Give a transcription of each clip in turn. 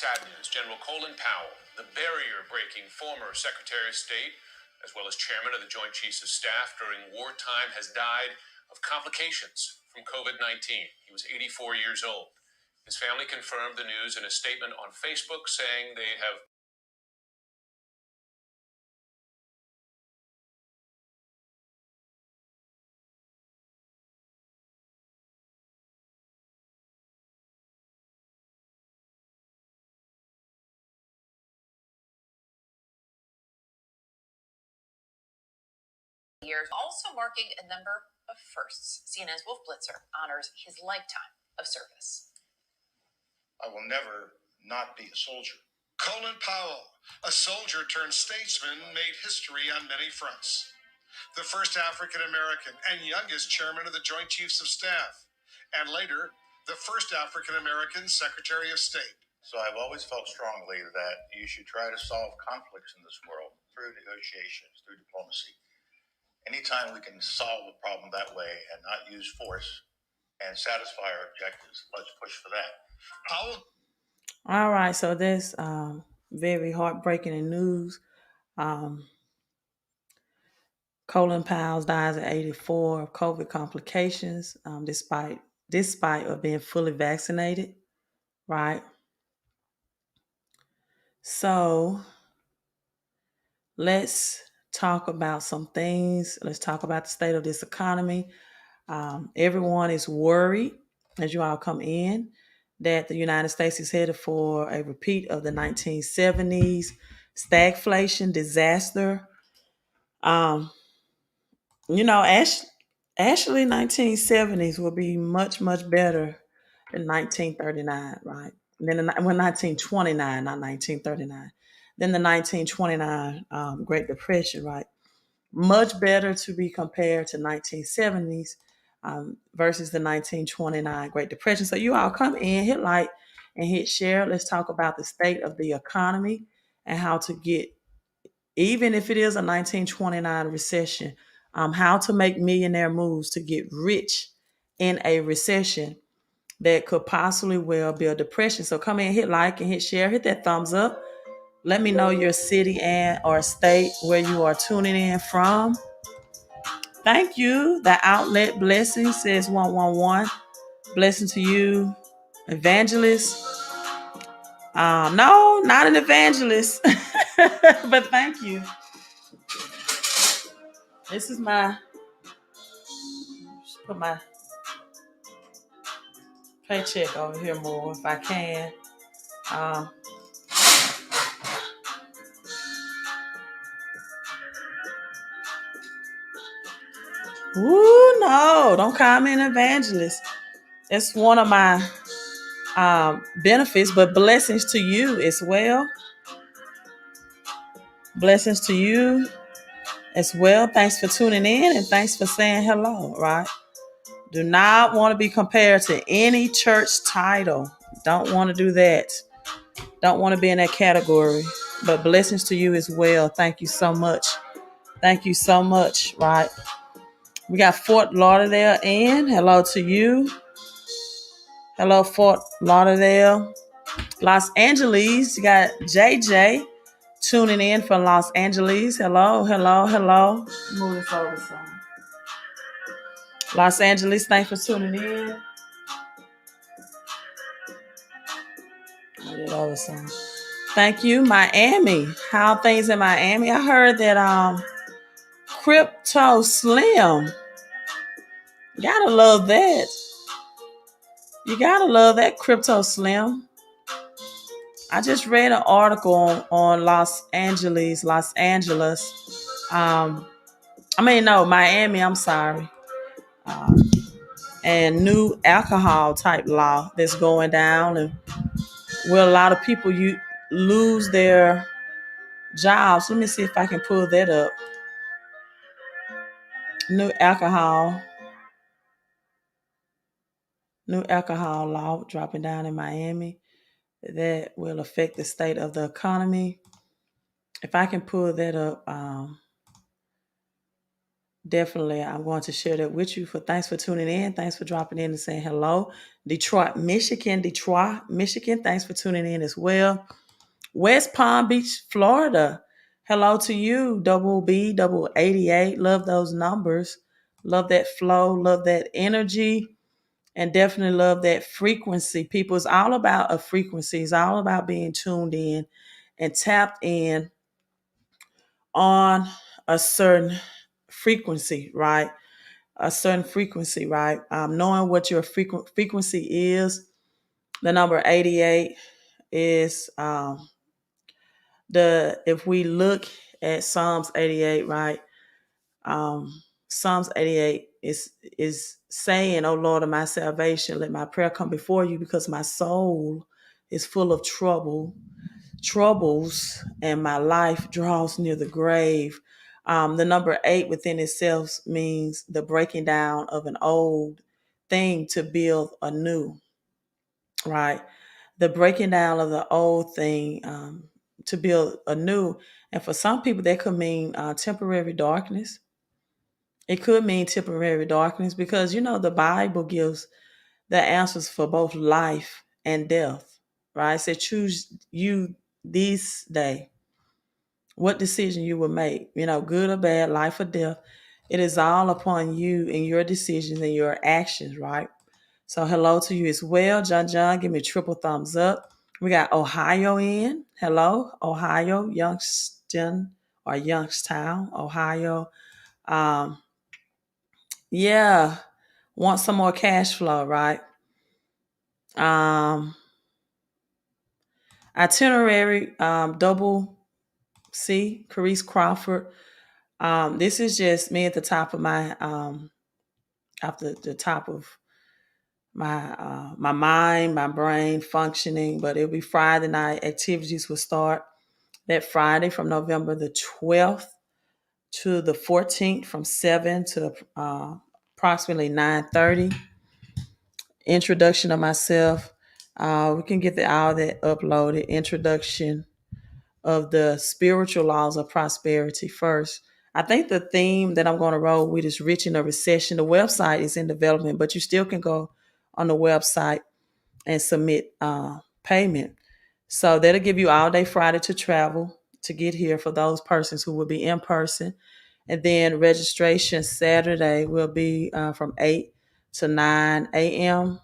sad news. General Colin Powell, the barrier-breaking former Secretary of State, as well as chairman of the Joint Chiefs of Staff during wartime, has died of complications from COVID-19. He was 84 years old. His family confirmed the news in a statement on Facebook, saying they have years, also marking a number of firsts. CNN's Wolf Blitzer honors his lifetime of service. I will never not be a soldier. Colin Powell, a soldier turned statesman, made history on many fronts. The first African American and youngest chairman of the Joint Chiefs of Staff, and later, the first African American Secretary of State. So I've always felt strongly that you should try to solve conflicts in this world through negotiations, through diplomacy. Anytime we can solve a problem that way and not use force and satisfy our objectives, let's push for that. All right, so that's very heartbreaking news. Colin Powell dies at 84 of COVID complications, despite of being fully vaccinated, right? So let's talk about some things. Let's talk about the state of this economy. Everyone is worried, as you all come in, that the United States is headed for a repeat of the 1970s stagflation disaster. Actually 1970s will be much, much better than 1939, right? Then 1929, not 1939. Then the 1929 Great Depression, right? Much better to be compared to 1970s versus the 1929 Great Depression. So you all come in, hit like and hit share. Let's talk about the state of the economy and how to get, even if it is a 1929 recession, how to make millionaire moves to get rich in a recession that could possibly well be a depression. So come in, hit like and hit share, hit that thumbs up. Let me know your city and or state where you are tuning in from. Thank you. The Outlet Blessing says 111. Blessing to you, evangelist. No, not an evangelist, but thank you. This is put my paycheck over here more if I can. No, don't call me an evangelist. It's one of my benefits, but blessings to you as well. Blessings to you as well. Thanks for tuning in and thanks for saying hello, right? Do not want to be compared to any church title. Don't want to do that. Don't want to be in that category. But blessings to you as well. Thank you so much. Thank you so much, right? We got Fort Lauderdale in. Hello to you. Hello, Fort Lauderdale. Los Angeles. You got JJ tuning in from Los Angeles. Hello, hello, hello. Move this over some. Los Angeles, thanks for tuning in. Move it over some. Thank you, Miami. How are things in Miami? I heard that Crypto Slim. Gotta love that. You gotta love that, Crypto Slim. I just read an article on Miami, I'm sorry. And new alcohol type law that's going down, and where a lot of people lose their jobs. Let me see if I can pull that up. New alcohol law dropping down in Miami that will affect the state of the economy. If I can pull that up, Definitely, I'm going to share that with you. Thanks for tuning in. Thanks for dropping in and saying hello. Detroit, Michigan. Thanks for tuning in as well. West Palm Beach, Florida. Hello to you, double B, double 88. Love those numbers. Love that flow. Love that energy. And definitely love that frequency. People, it's all about a frequency. It's all about being tuned in and tapped in on a certain frequency, right? A certain frequency, right? Knowing what your frequency is. The number 88 is if we look at Psalms 88, right? Psalms 88 is saying, "Oh Lord of my salvation, let my prayer come before you, because my soul is full of troubles, and my life draws near the grave." The number 8 within itself means the breaking down of an old thing to build a new, right? The breaking down of the old thing to build a new. And for some people, that could mean temporary darkness. It could mean temporary darkness because, the Bible gives the answers for both life and death, right? It said, choose you this day what decision you will make, good or bad, life or death. It is all upon you and your decisions and your actions, right? So hello to you as well. John, give me a triple thumbs up. We got Ohio in. Hello, Ohio, Youngstown or Youngstown, Ohio. Yeah, want some more cash flow, right? Itinerary, double C, Carice Crawford. This is just me at the top of my after the top of my mind, my brain functioning. But it'll be Friday night. Activities will start that Friday from November the 12th to the 14th from 7 to approximately 9:30. Introduction of myself. We can get all that uploaded. Introduction of the spiritual laws of prosperity first. I think the theme that I'm going to roll with is rich in a recession. The website is in development, but you still can go on the website and submit payment. So that'll give you all day Friday to travel to get here for those persons who will be in person. And then registration Saturday will be from 8 to 9 a.m.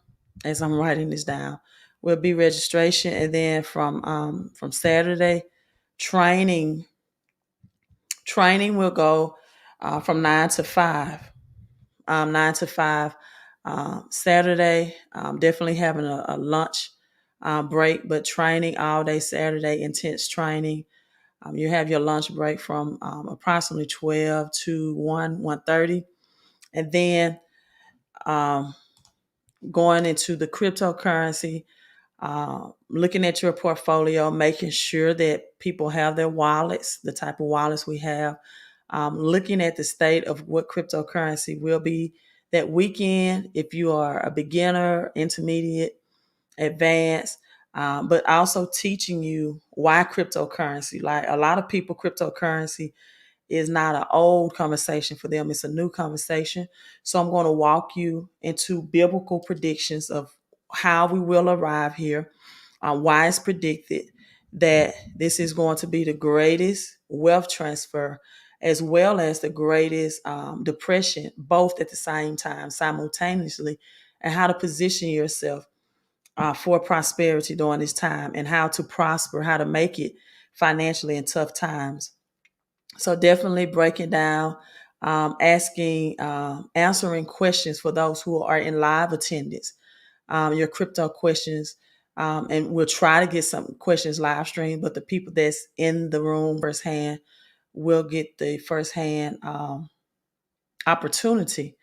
as I'm writing this down. Will be registration. And then from Saturday, training will go from 9 to 5. 9 to 5. Saturday, definitely having a lunch break, but training all day Saturday, intense training. You have your lunch break from approximately 12 to 1:30. And then going into the cryptocurrency, looking at your portfolio, making sure that people have their wallets, the type of wallets we have, looking at the state of what cryptocurrency will be that weekend if you are a beginner, intermediate, advanced, but also teaching you why cryptocurrency. Like a lot of people, cryptocurrency is not an old conversation for them. It's a new conversation. So I'm going to walk you into biblical predictions of how we will arrive here, why it's predicted that this is going to be the greatest wealth transfer as well as the greatest depression, both at the same time, simultaneously, and how to position yourself for prosperity during this time and how to prosper, how to make it financially in tough times. So definitely breaking down, answering questions for those who are in live attendance, your crypto questions. And we'll try to get some questions live stream, but the people that's in the room firsthand will get the firsthand opportunity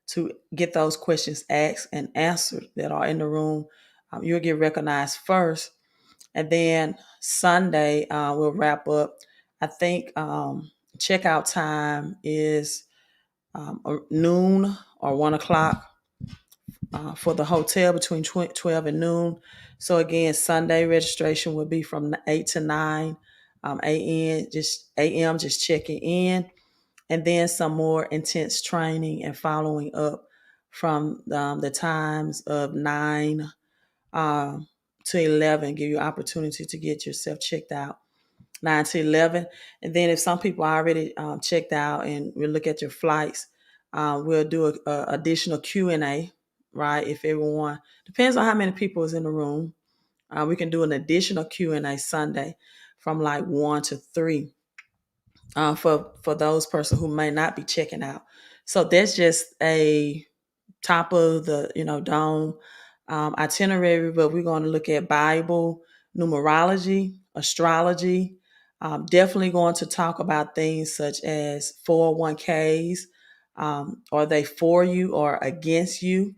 to get those questions asked and answered that are in the room. You'll get recognized first. And then Sunday, we'll wrap up. I think checkout time is noon or 1 o'clock for the hotel between 12 and noon. So again, Sunday registration will be from 8 to 9 a.m. Just checking in. and then some more intense training and following up from the times of 9 to 11, give you opportunity to get yourself checked out. 9 to 11. And then if some people are already checked out and we'll look at your flights, we'll do a additional Q&A, right? If everyone, depends on how many people is in the room. We can do an additional Q&A Sunday from like 1 to 3 for those persons who may not be checking out. So that's just a top of the dome itinerary, but we're going to look at Bible, numerology, astrology. Definitely going to talk about things such as 401ks. Are they for you or against you?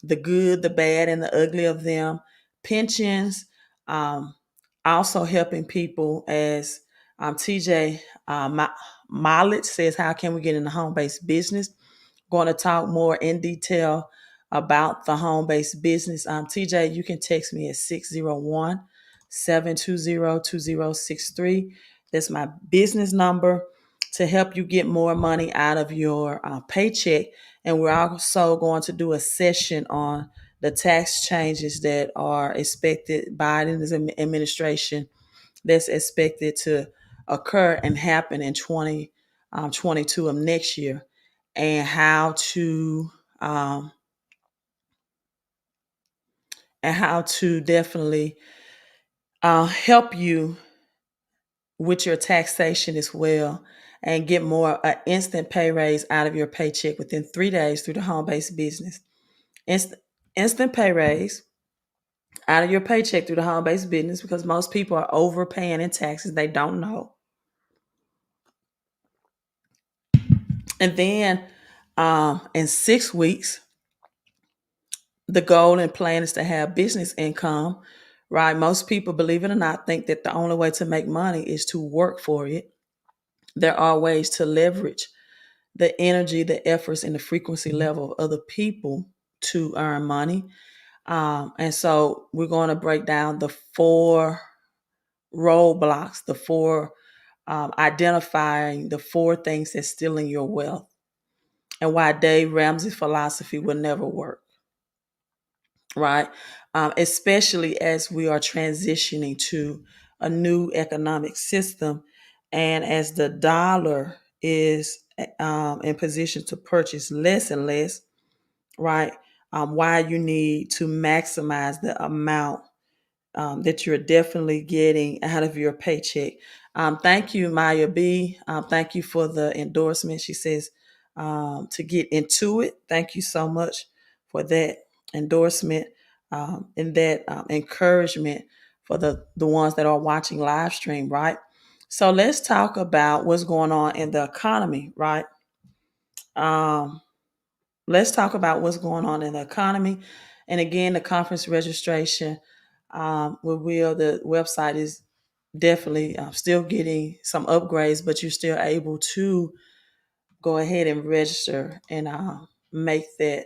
The good, the bad, and the ugly of them. Pensions. Also helping people as TJ Mileage says, how can we get in the home-based business? Going to talk more in detail about the home-based business. TJ, you can text me at 601-720-2063. That's my business number to help you get more money out of your paycheck. And we're also going to do a session on the tax changes that are expected, Biden's administration, that's expected to occur and happen in 2022 of next year, and how to definitely help you with your taxation as well, and get more instant pay raise out of your paycheck within 3 days through the home-based business. Instant pay raise out of your paycheck through the home-based business, because most people are overpaying in taxes they don't know. And then in 6 weeks, the goal and plan is to have business income, right? Most people, believe it or not, think that the only way to make money is to work for it. There are ways to leverage the energy, the efforts, and the frequency level of other people to earn money. And so we're going to break down the 4 roadblocks, the 4 identifying the 4 things that's stealing your wealth, and why Dave Ramsey's philosophy will never work, right? Especially as we are transitioning to a new economic system, and as the dollar is in position to purchase less and less, right? Why you need to maximize the amount that you're definitely getting out of your paycheck. Thank you, Maya B. Thank you for the endorsement. She says to get into it. Thank you so much for that endorsement and that encouragement for the ones that are watching live stream, right? So let's talk about what's going on in the economy, right? Let's talk about what's going on in the economy. And again, the conference registration the website is definitely still getting some upgrades, but you're still able to go ahead and register and make that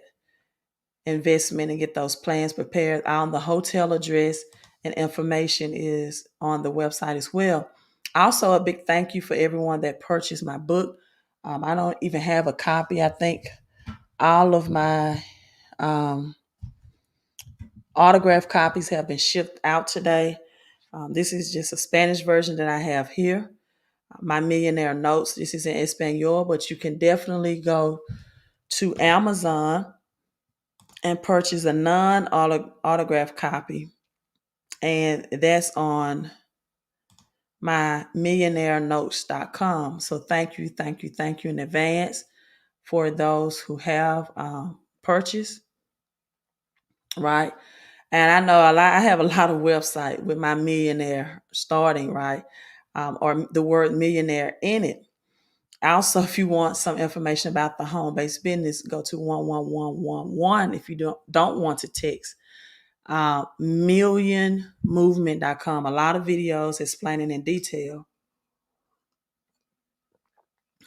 investment and get those plans prepared. The hotel address and information is on the website as well. Also, a big thank you for everyone that purchased my book. I don't even have a copy. I think all of my autographed copies have been shipped out today. This is just a Spanish version that I have here. My Millionaire Notes. This is in Espanol, but you can definitely go to Amazon and purchase a non-autographed copy. And that's on my millionairenotes.com. So thank you in advance for those who have purchased, right? And I know I have a lot of websites with my millionaire starting, right? Or the word millionaire in it. Also, if you want some information about the home-based business, go to 11111. If you don't want to text, millionmovement.com. A lot of videos explaining in detail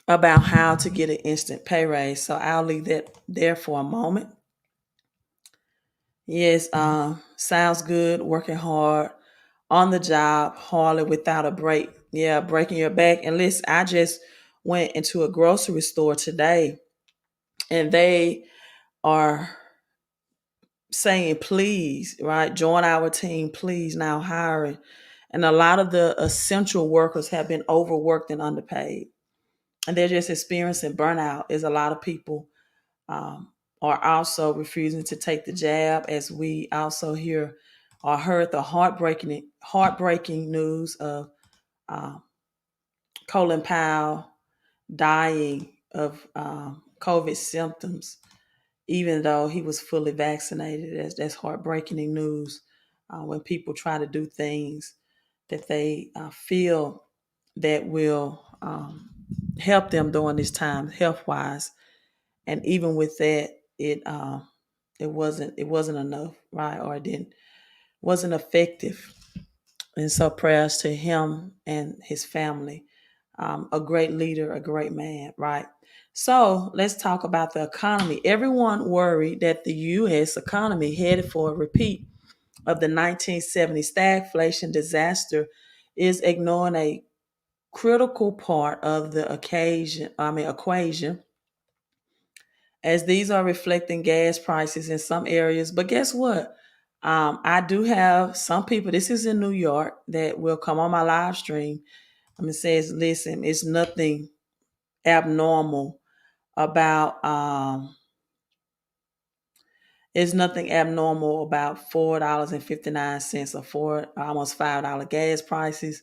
about how to get an instant pay raise. So I'll leave that there for a moment. Yes, sounds good. Working hard on the job, hardly without a break. Yeah, breaking your back. And listen, I just went into a grocery store today and they are saying, please, right, join our team, please, now hiring. And a lot of the essential workers have been overworked and underpaid. And they're just experiencing burnout, as a lot of people are also refusing to take the jab, as we also hear or heard the heartbreaking news of um, Colin Powell dying of COVID symptoms, even though he was fully vaccinated. That's heartbreaking news when people try to do things that they feel that will help them during this time, health wise. And even with that, it wasn't enough, right? Or it didn't wasn't effective. And so prayers to him and his family. A great leader, a great man, right? So let's talk about the economy. Everyone worried that the U.S. economy headed for a repeat of the 1970 stagflation disaster is ignoring a critical part of the equation, as these are reflecting gas prices in some areas. But guess what? I do have some people, this is in New York, that will come on my live stream. Says, listen, it's nothing abnormal about $4.59 or almost $5 gas prices.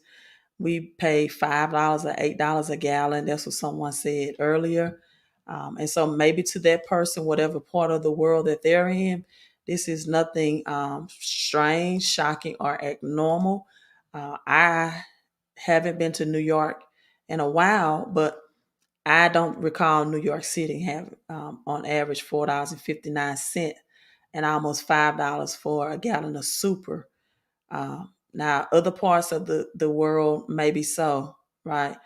We pay $5 or $8 a gallon. That's what someone said earlier. And so maybe to that person, whatever part of the world that they're in, this is nothing strange, shocking, or abnormal. I haven't been to New York in a while, but I don't recall New York City having on average $4.59 and almost $5 for a gallon of super. Now, other parts of the world, maybe so, right?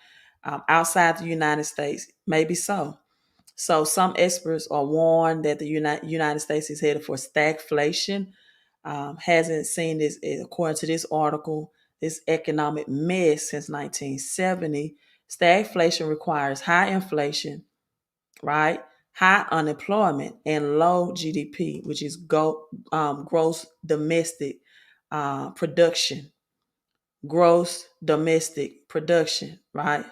Outside the United States, maybe so. So some experts are warned that the United States is headed for stagflation. Hasn't seen this, according to this article, this economic mess since 1970. Stagflation requires high inflation, right? High unemployment and low GDP, which is gross domestic production. Gross domestic production, right?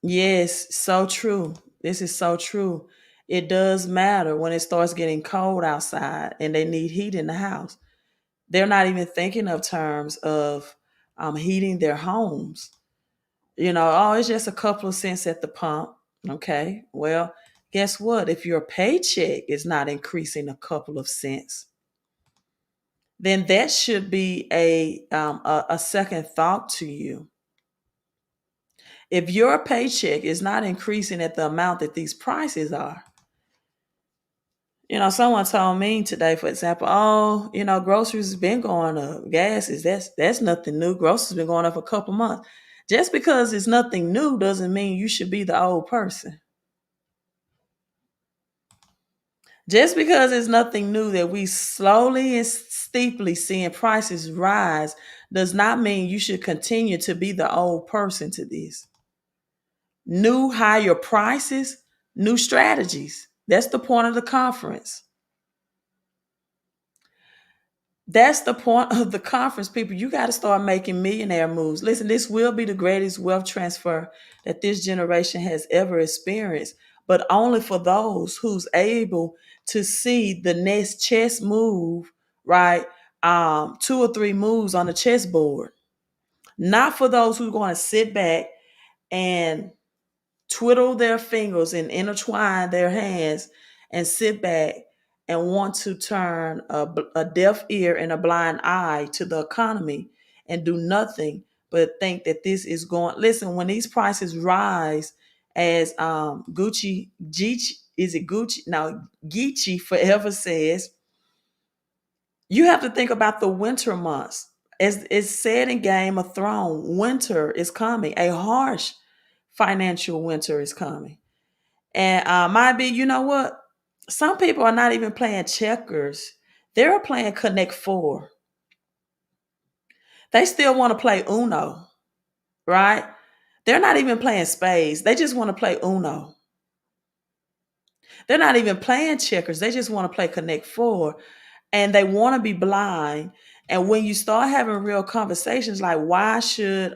Yes, so true. This is so true. It does matter when it starts getting cold outside and they need heat in the house. They're not even thinking of terms of heating their homes. Oh, it's just a couple of cents at the pump. Okay. Well, guess what? If your paycheck is not increasing a couple of cents, then that should be a second thought to you. If your paycheck is not increasing at the amount that these prices are, someone told me today, for example, oh, groceries has been going up. Gas that's nothing new. Groceries has been going up a couple months. Just because it's nothing new doesn't mean you should be the old person. Just because it's nothing new that we slowly and steeply seeing prices rise does not mean you should continue to be the old person to this. New higher prices, new strategies. That's the point of the conference. That's the point of the conference, people. You got to start making millionaire moves. Listen, this will be the greatest wealth transfer that this generation has ever experienced, but only for those who's able to see the next chess move, right? 2 or 3 moves on the chessboard. Not for those who are going to sit back and twiddle their fingers and intertwine their hands and sit back and want to turn a deaf ear and a blind eye to the economy and do nothing but think that this is going. Listen, when these prices rise, as Geechee forever says, you have to think about the winter months. As it's said in Game of Thrones, winter is coming. A harsh financial winter is coming. And might be, you know what? Some people are not even playing checkers. They're playing Connect Four. They still want to play Uno, right? They're not even playing spades. They just want to play Uno. They're not even playing checkers. They just want to play Connect Four, and they want to be blind. And when you start having real conversations, like why should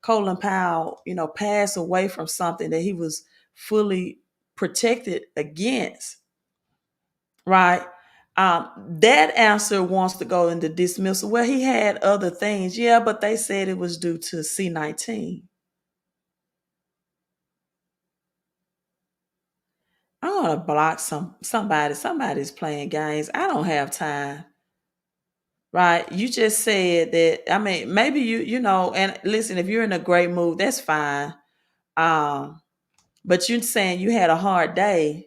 Colin Powell, pass away from something that he was fully protected against, right? That answer wants to go into dismissal. Well, he had other things, yeah, but they said it was due to C-19. I want to block somebody. Somebody's playing games. I don't have time. Right? You just said that. I mean, maybe and listen, if you're in a great mood, that's fine. Um, but you're saying you had a hard day,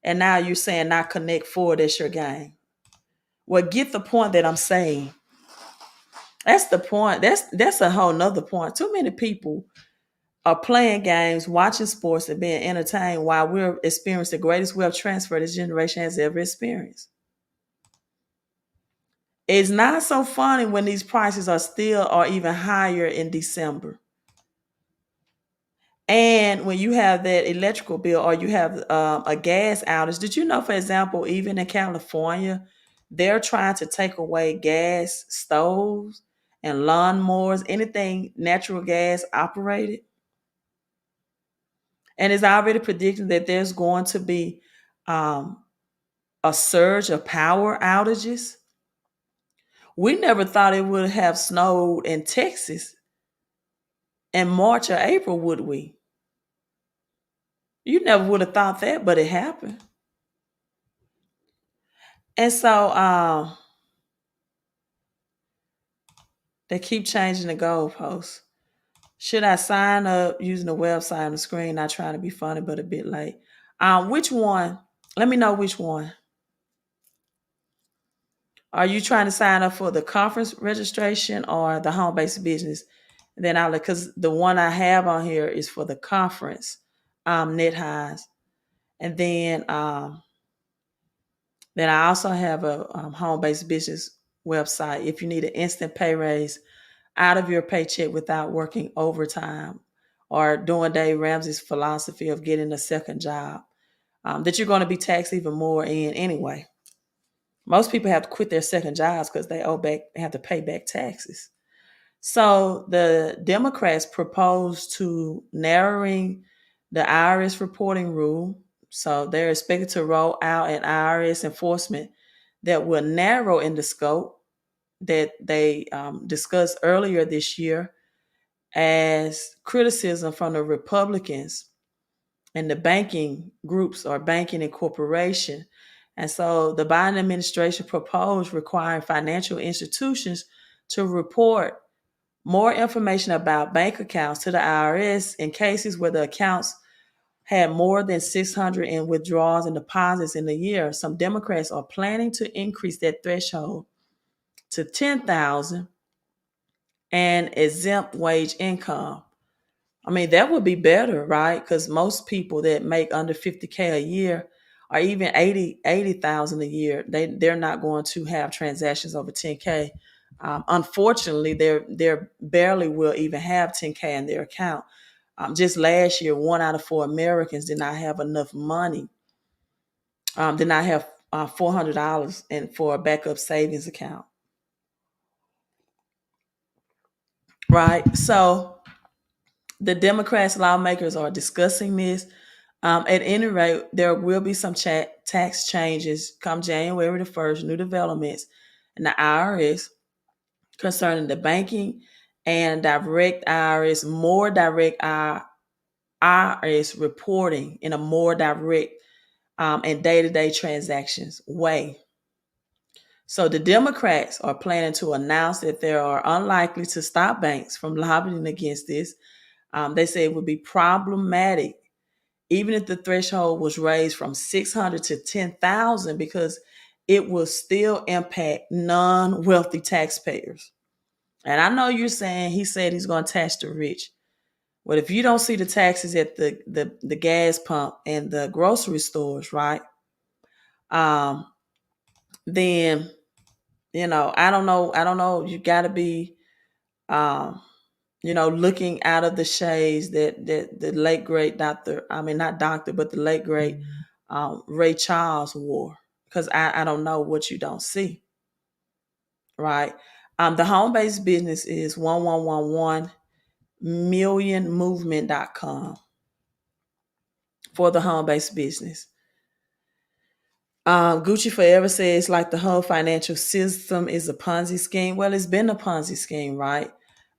and now you're saying not connect forward, that's your game. Well, get the point that I'm saying. That's the point. That's a whole nother point. Too many people are playing games, watching sports, and being entertained while we're experiencing the greatest wealth transfer this generation has ever experienced. It's not so funny when these prices are still or even higher in December. And when you have that electrical bill or you have a gas outage, did you know, for example, even in California, they're trying to take away gas stoves and lawnmowers, anything natural gas operated? And it's already predicting that there's going to be um, a surge of power outages. We never thought it would have snowed in Texas in March or April, would we? You never would have thought that, but it happened. And so they keep changing the goalposts. Should I sign up using the website on the screen? Not trying to be funny, but a bit late. Which one? Let me know which one. Are you trying to sign up for the conference registration or the home-based business? Then I'll, because the one I have on here is for the conference, net highs. And then I also have a home-based business website. If you need an instant pay raise out of your paycheck without working overtime or doing Dave Ramsey's philosophy of getting a second job, that you're going to be taxed even more in anyway. Most people have to quit their second jobs because they have to pay back taxes. So the Democrats proposed to narrowing the IRS reporting rule. So they're expected to roll out an IRS enforcement that will narrow in the scope that they discussed earlier this year as criticism from the Republicans and the banking groups or banking and corporation. And so the Biden administration proposed requiring financial institutions to report more information about bank accounts to the IRS in cases where the accounts had more than 600 in withdrawals and deposits in a year. Some Democrats are planning to increase that threshold to 10,000 and exempt wage income. I mean, that would be better, right? Because most people that make under 50K a year or even 80,000 a year, they're not going to have transactions over 10K. Unfortunately, they barely will even have 10K in their account. Just last year, 1 out of 4 Americans did not have enough money, did not have $400 for a backup savings account, right? So the Democrats lawmakers are discussing this. At any rate, there will be some tax changes come January the 1st, new developments in the IRS concerning the banking and direct IRS, more direct IRS reporting in a more direct and day-to-day transactions way. So the Democrats are planning to announce that they are unlikely to stop banks from lobbying against this. They say it would be problematic even if the threshold was raised from 600 to 10,000 because it will still impact non-wealthy taxpayers. And I know you're saying he said he's going to tax the rich. But if you don't see the taxes at the gas pump and the grocery stores, right? Then I don't know. You got to be looking out of the shades that the late great not doctor, but the late great Ray Charles wore. Because I don't know what you don't see, right? The home-based business is 1111millionmovement.com for the home-based business. Gucci Forever says like the whole financial system is a Ponzi scheme. Well, it's been a Ponzi scheme, right?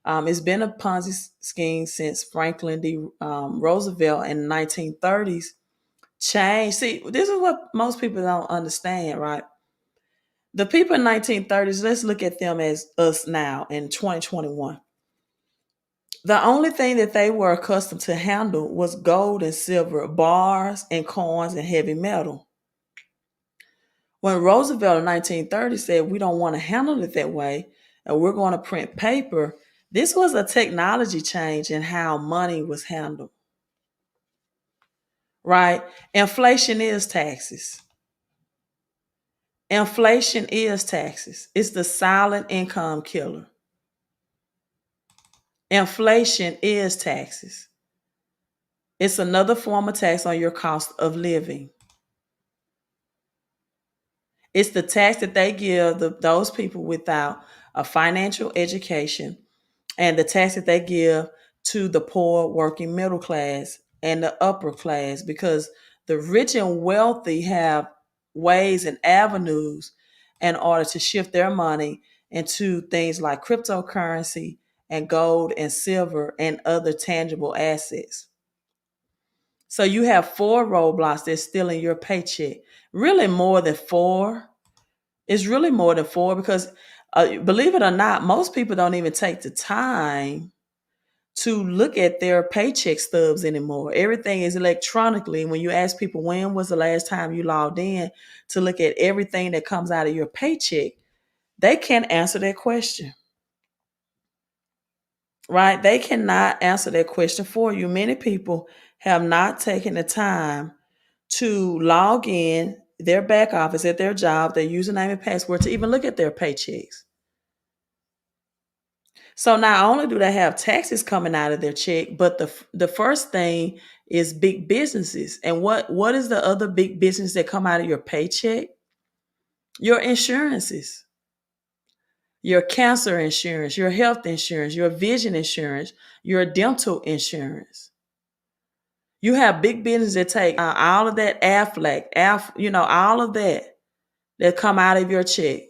It's been a Ponzi scheme since Franklin D. Roosevelt in the 1930s. Change. See, this is what most people don't understand, right? The people in 1930s, let's look at them as us now in 2021. The only thing that they were accustomed to handle was gold and silver, bars and coins and heavy metal. When Roosevelt in 1930 said we don't want to handle it that way and we're going to print paper, this was a technology change in how money was handled. Right? Inflation is taxes. Inflation is taxes. It's the silent income killer. Inflation is taxes. It's another form of tax on your cost of living. It's the tax that they give those people without a financial education, and the tax that they give to the poor working middle class and the upper class, because the rich and wealthy have ways and avenues in order to shift their money into things like cryptocurrency and gold and silver and other tangible assets. So you have 4 roadblocks that's stealing your paycheck. Really more than 4. It's really more than 4 because believe it or not, most people don't even take the time to look at their paycheck stubs anymore. Everything is electronically. When you ask people when was the last time you logged in to look at everything that comes out of your paycheck, they can't answer that question. Right? They cannot answer that question for you. Many people have not taken the time to log in their back office at their job, their username and password, to even look at their paychecks. So not only do they have taxes coming out of their check, but the first thing is big businesses. And what is the other big business that come out of your paycheck? Your insurances. Your cancer insurance, your health insurance, your vision insurance, your dental insurance. You have big businesses that take all of that Aflac, all of that come out of your check.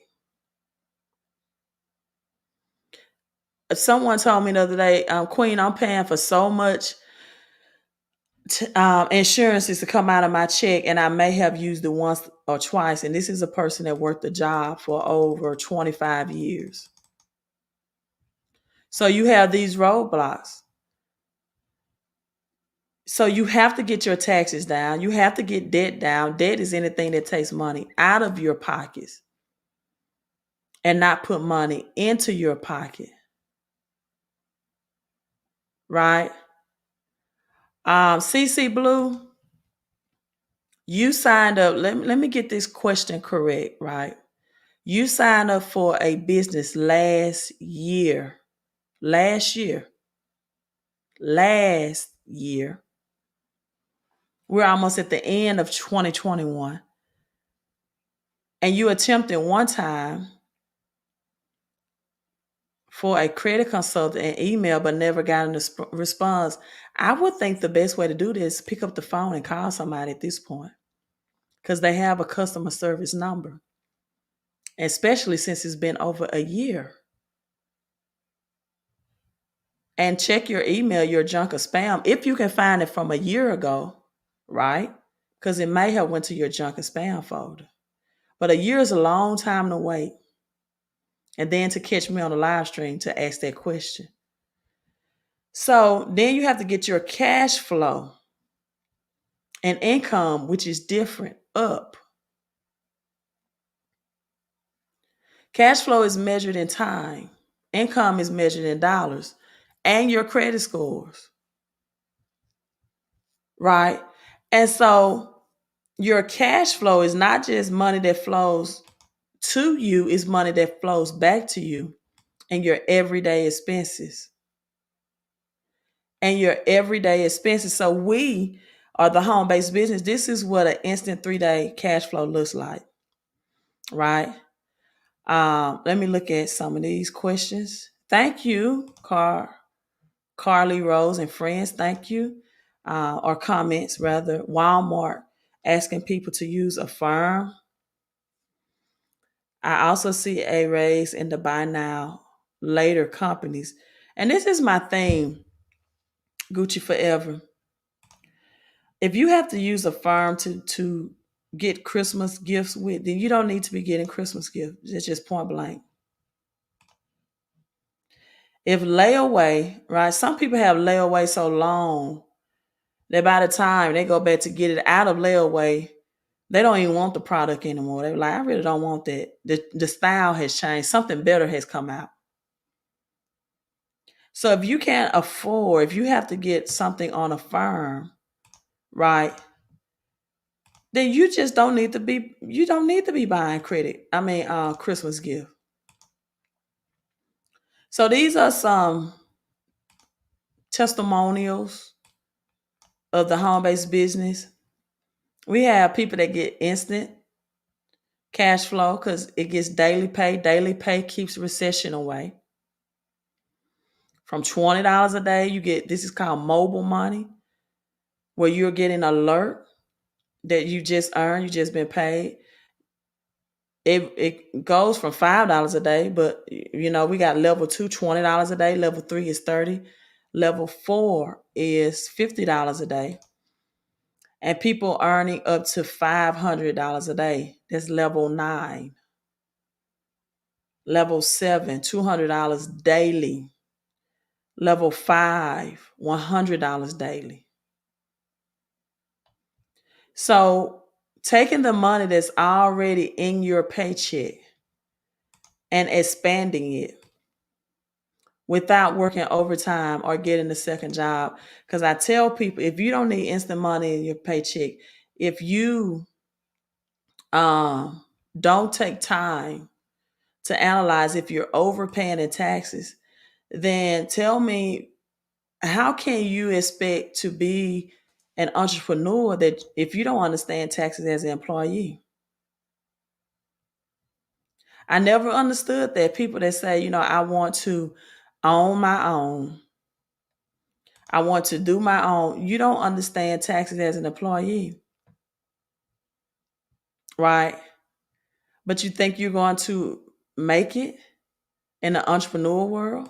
Someone told me the other day, Queen, I'm paying for so much insurances to come out of my check, and I may have used it once or twice. And this is a person that worked the job for over 25 years. So you have these roadblocks. So you have to get your taxes down. You have to get debt down. Debt is anything that takes money out of your pockets and not put money into your pocket. Right? CC Blue, you signed up. Let me get this question correct, right? You signed up for a business last year. Last year. We're almost at the end of 2021. And you attempted one time for a credit consultant and email, but never got a response. I would think the best way to do this is pick up the phone and call somebody at this point, because they have a customer service number, especially since it's been over a year. And check your email, your junk or spam, if you can find it from a year ago, right? Because it may have went to your junk or spam folder. But a year is a long time to wait. And then to catch me on the live stream to ask that question. So then you have to get your cash flow and income, which is different, up. Cash flow is measured in time. Income is measured in dollars and your credit scores. Right? And so your cash flow is not just money that flows to you, it's money that flows back to you and your everyday expenses. and your everyday expenses. So we are the home-based business. This is what an instant 3-day cash flow looks like, right? Let me look at some of these questions. Thank you, Carly Rose and friends. Thank you. Or comments rather. Walmart asking people to use Affirm. I also see a raise in the buy now, later companies. And this is my thing, Gucci Forever. If you have to use Affirm to get Christmas gifts with, then you don't need to be getting Christmas gifts. It's just point blank. If layaway, right? Some people have layaway so long that by the time they go back to get it out of layaway, they don't even want the product anymore. They're like, I really don't want that. The style has changed. Something better has come out. So if you can't afford, if you have to get something on Affirm, right, then you just don't need to be, you don't need to be buying Christmas gift. So these are some testimonials of the home-based business. We have people that get instant cash flow because it gets daily pay. Daily pay keeps recession away. From $20 a day, you get, this is called mobile money, where you're getting an alert that you just earned, you just been paid. It goes from $5 a day, but we got level 2, $20 a day. Level 3 is $30. Level 4 is $50 a day. And people earning up to $500 a day. That's level 9. Level 7, $200 daily. Level 5, $100 daily. So taking the money that's already in your paycheck and expanding it without working overtime or getting a second job. Because I tell people, if you don't need instant money in your paycheck, if you don't take time to analyze if you're overpaying in taxes, then tell me, how can you expect to be an entrepreneur that if you don't understand taxes as an employee? I never understood that. People that say, I want to own my own. I want to do my own. You don't understand taxes as an employee, right? But you think you're going to make it in the entrepreneur world?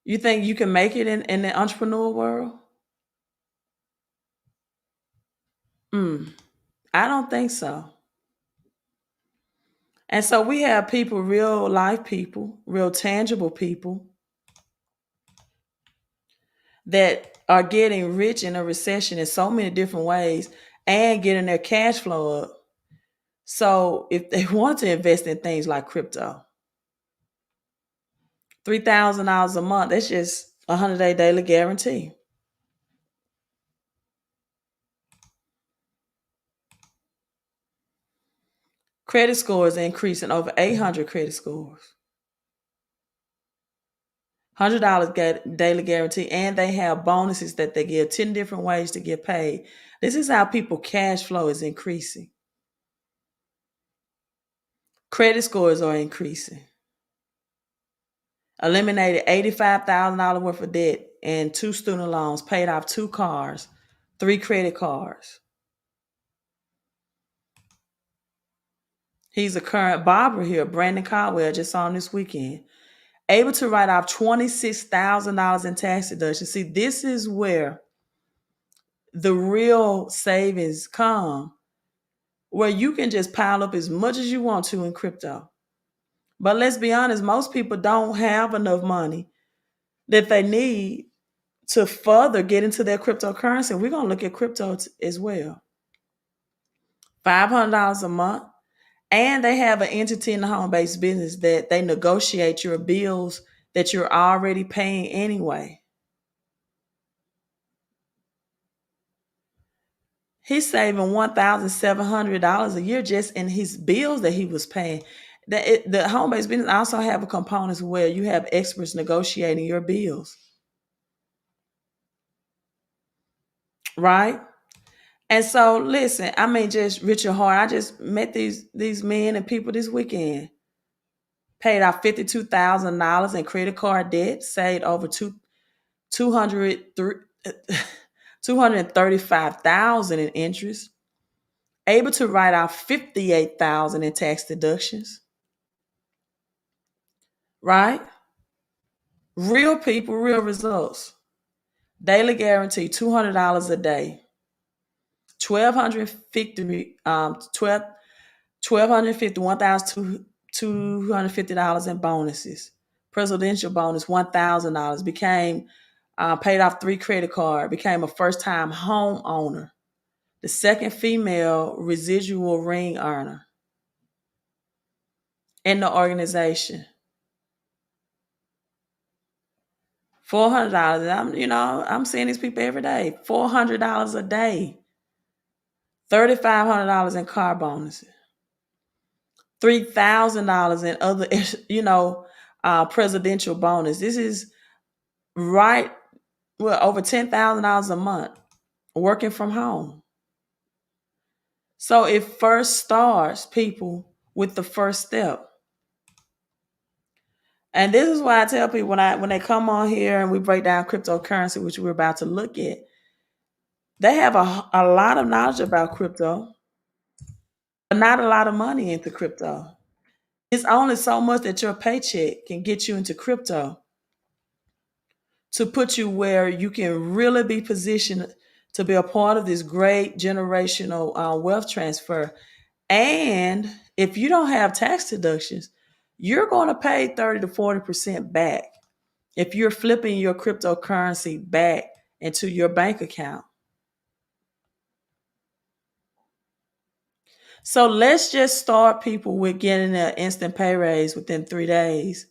You think you can make it in the entrepreneur world? I don't think so. And so we have people, real life people, real tangible people that are getting rich in a recession in so many different ways and getting their cash flow up. So if they want to invest in things like crypto, $3,000 a month, that's just a 100-day daily guarantee. Credit scores increasing, over 800 credit scores. $100 daily guarantee, and they have bonuses that they give, 10 different ways to get paid. This is how people cash flow is increasing. Credit scores are increasing. Eliminated $85,000 worth of debt and 2 student loans, paid off 2 cars, 3 credit cards. He's a current barber here, Brandon Caldwell, just saw him this weekend. Able to write off $26,000 in tax deductions. See, this is where the real savings come, where you can just pile up as much as you want to in crypto. But let's be honest, most people don't have enough money that they need to further get into their cryptocurrency. We're going to look at crypto as well. $500 a month. And they have an entity in the home-based business that they negotiate your bills that you're already paying anyway. He's saving $1,700 a year just in his bills that he was paying. The home-based business also have a components where you have experts negotiating your bills, right? And so, listen, I mean, just Richard Hart. I just met these men and people this weekend. Paid off $52,000 in credit card debt. Saved over 235,000 in interest. Able to write off 58,000 in tax deductions. Right? Real people, real results. Daily guarantee $200 a day. 1,250 $1,250 in bonuses. Presidential bonus $1,000. Became paid off 3 credit card. Became a first time home owner. The second female residual ring earner in the organization. $400. I'm seeing these people every day. $400 a day. $3,500 in car bonuses. $3,000 in other, presidential bonus. This is right, over $10,000 a month working from home. So it first starts, people, with the first step. And this is why I tell people when they come on here and we break down cryptocurrency, which we're about to look at, they have a lot of knowledge about crypto, but not a lot of money into crypto. It's only so much that your paycheck can get you into crypto to put you where you can really be positioned to be a part of this great generational wealth transfer. And if you don't have tax deductions, you're going to pay 30 to 40% back if you're flipping your cryptocurrency back into your bank account. So let's just start people with getting an instant pay raise within 3 days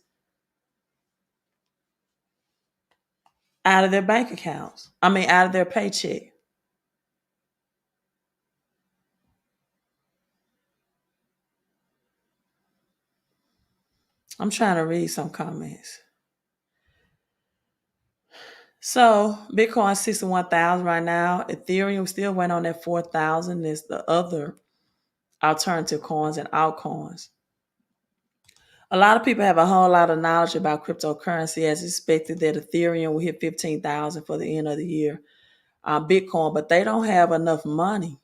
out of their bank accounts. Out of their paycheck. I'm trying to read some comments. So Bitcoin 61,000 right now. Ethereum still went on at 4,000. There's the other alternative coins and altcoins. A lot of people have a whole lot of knowledge about cryptocurrency, as expected that Ethereum will hit 15,000 for the end of the year. Bitcoin, but they don't have enough money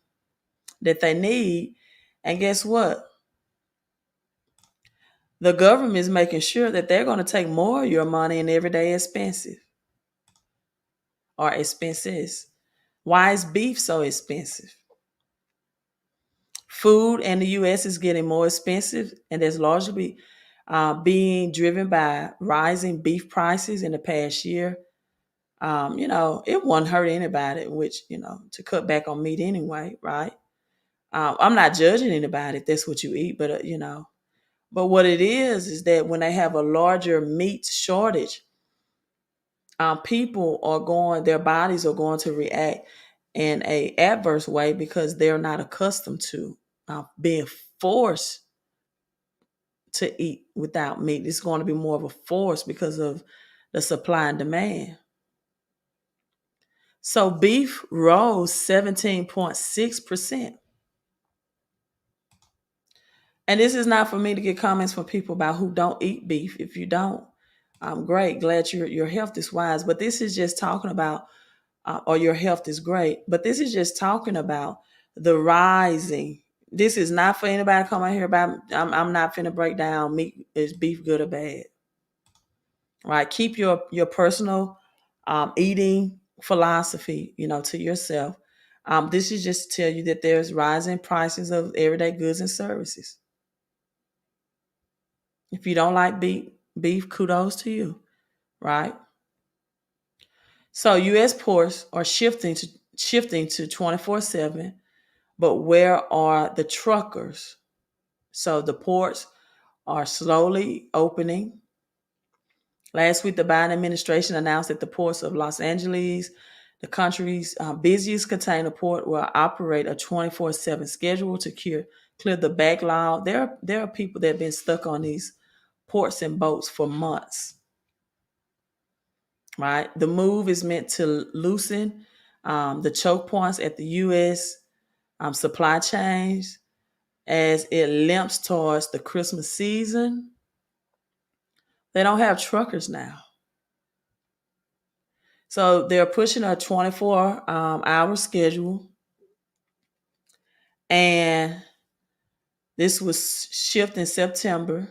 that they need. And guess what? The government is making sure that they're going to take more of your money in everyday expenses. Or expenses. Why is beef so expensive? Food in the U.S. is getting more expensive, and that's largely being driven by rising beef prices in the past year. It won't hurt anybody, to cut back on meat anyway, right? I'm not judging anybody if that's what you eat, but but what it is that when they have a larger meat shortage, their bodies are going to react in a adverse way because they're not accustomed to being forced to eat without meat. It's going to be more of a force because of the supply and demand. So beef rose 17.6%. And this is not for me to get comments from people about who don't eat beef. If you don't, I'm great. Glad your health is wise. But this is just talking about, or your health is great. But this is just talking about the rising. This is not for anybody to come out here about, I'm not finna break down meat, is beef good or bad. Right? Keep your personal eating philosophy, to yourself. This is just to tell you that there's rising prices of everyday goods and services. If you don't like beef, kudos to you, right? So U.S. ports are shifting to 24/7, but where are the truckers? So the ports are slowly opening. Last week, the Biden administration announced that the ports of Los Angeles, the country's busiest container port, will operate a 24/7 schedule to clear the backlog. There are people that have been stuck on these ports and boats for months. Right? The move is meant to loosen the choke points at the U.S. Supply chains as it limps towards the Christmas season. They don't have truckers now. So they're pushing a 24-hour schedule. And this was shipped in September,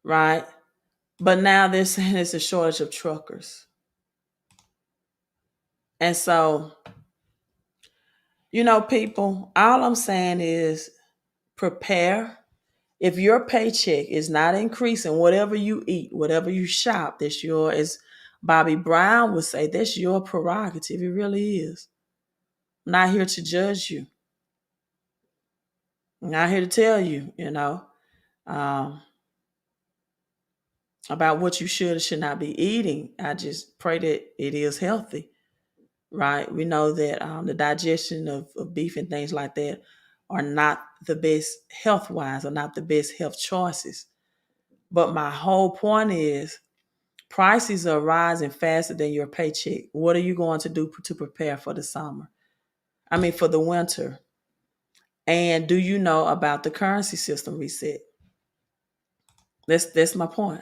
right? But now they're saying it's a shortage of truckers. And so, people, all I'm saying is prepare. If your paycheck is not increasing, whatever you eat, whatever you shop, that's your, as Bobby Brown would say, that's your prerogative. It really is. I'm not here to judge you. I'm not here to tell you, about what you should or should not be eating. I just pray that it is healthy, right? We know that the digestion of beef and things like that are not the best health-wise, are not the best health choices. But my whole point is prices are rising faster than your paycheck. What are you going to do to prepare for the summer? For the winter. And do you know about the currency system reset? That's my point.